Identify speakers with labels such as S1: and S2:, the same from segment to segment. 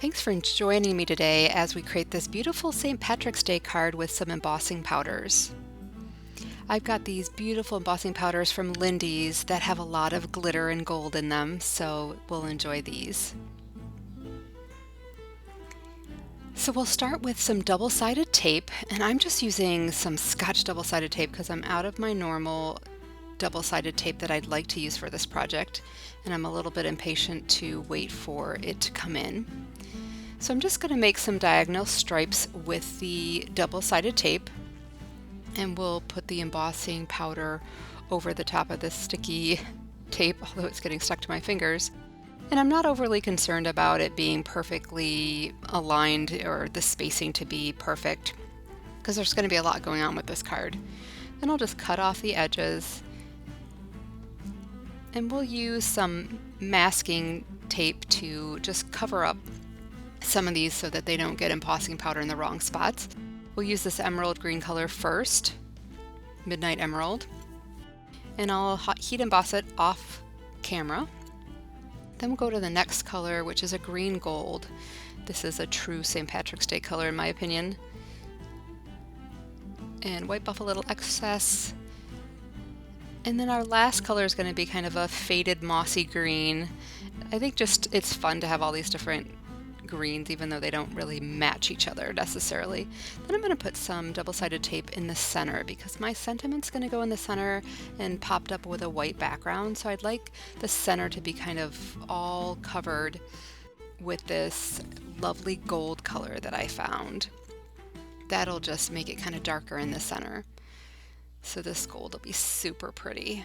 S1: Thanks for joining me today as we create this beautiful St. Patrick's Day card with some embossing powders. I've got these beautiful embossing powders from Lindy's that have a lot of glitter and gold in them, so we'll enjoy these. So we'll start with some double-sided tape, and I'm just using some Scotch double-sided tape because I'm out of my normal double-sided tape that I'd like to use for this project, and I'm a little bit impatient to wait for it to come in. So I'm just going to make some diagonal stripes with the double-sided tape, and we'll put the embossing powder over the top of this sticky tape, although it's getting stuck to my fingers. And I'm not overly concerned about it being perfectly aligned or the spacing to be perfect, because there's going to be a lot going on with this card. Then I'll just cut off the edges, and we'll use some masking tape to just cover up some of these so that they don't get embossing powder in the wrong spots. We'll use this emerald green color first, Midnight Emerald, and I'll heat emboss it off camera. Then we'll go to the next color, which is a green gold. This is a true St. Patrick's Day color in my opinion. And wipe off a little excess. And then our last color is going to be kind of a faded mossy green. I think just it's fun to have all these different greens even though they don't really match each other necessarily. Then I'm going to put some double-sided tape in the center because my sentiment's going to go in the center and popped up with a white background, so I'd like the center to be kind of all covered with this lovely gold color that I found. That'll just make it kind of darker in the center. So this gold will be super pretty.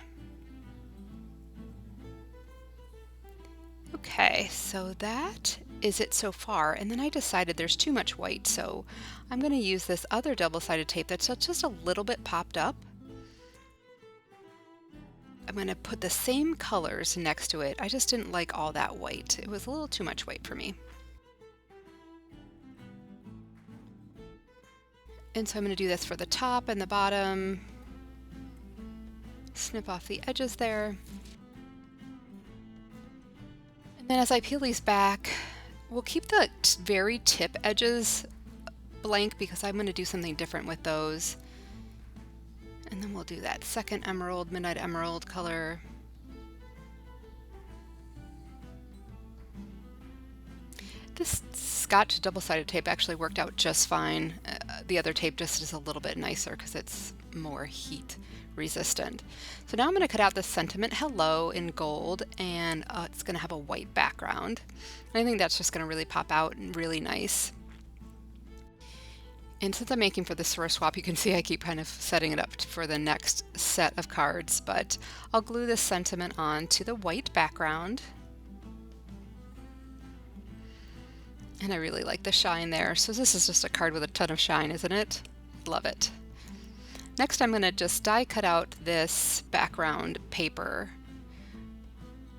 S1: Okay, so that is it so far, and then I decided there's too much white, so I'm going to use this other double-sided tape that's just a little bit popped up. I'm going to put the same colors next to it. I just didn't like all that white. It was a little too much white for me. And so I'm going to do this for the top and the bottom. Snip off the edges there. And then as I peel these back, we'll keep the very tip edges blank because I'm going to do something different with those. And then we'll do that second emerald, midnight emerald color. This Scotch double-sided tape actually worked out just fine. The other tape just is a little bit nicer because it's more heat resistant. So now I'm going to cut out the sentiment hello in gold, and it's going to have a white background. And I think that's just going to really pop out and really nice. And since I'm making for this swirl swap, you can see I keep kind of setting it up for the next set of cards, but I'll glue this sentiment on to the white background. And I really like the shine there. So this is just a card with a ton of shine, isn't it? Love it. Next I'm going to just die cut out this background paper.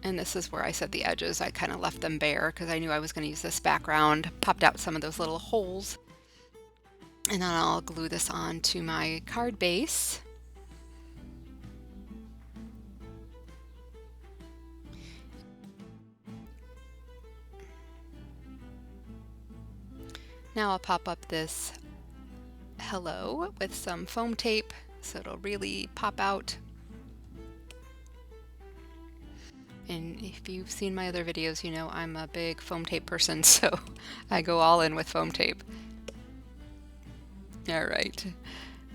S1: And this is where I set the edges. I kind of left them bare because I knew I was going to use this background. Popped out some of those little holes. And then I'll glue this on to my card base. Now I'll pop up this hello with some foam tape so it'll really pop out. And if you've seen my other videos, you know I'm a big foam tape person, so I go all in with foam tape. Alright,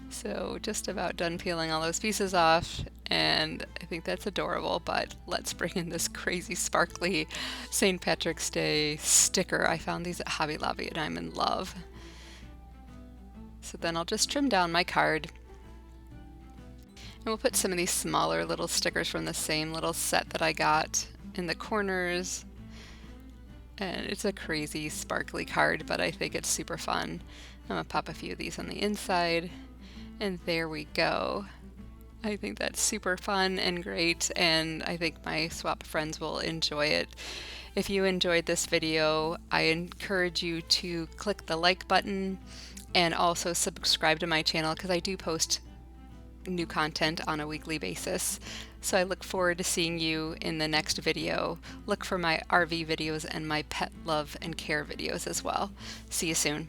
S1: so just about done peeling all those pieces off, and I think that's adorable, but let's bring in this crazy sparkly St. Patrick's Day sticker. I found these at Hobby Lobby and I'm in love. So then I'll just trim down my card. And we'll put some of these smaller little stickers from the same little set that I got in the corners. And it's a crazy sparkly card, but I think it's super fun. I'm gonna pop a few of these on the inside. And there we go. I think that's super fun and great, and I think my swap friends will enjoy it. If you enjoyed this video, I encourage you to click the like button and also subscribe to my channel because I do post new content on a weekly basis. So I look forward to seeing you in the next video. Look for my RV videos and my pet love and care videos as well. See you soon.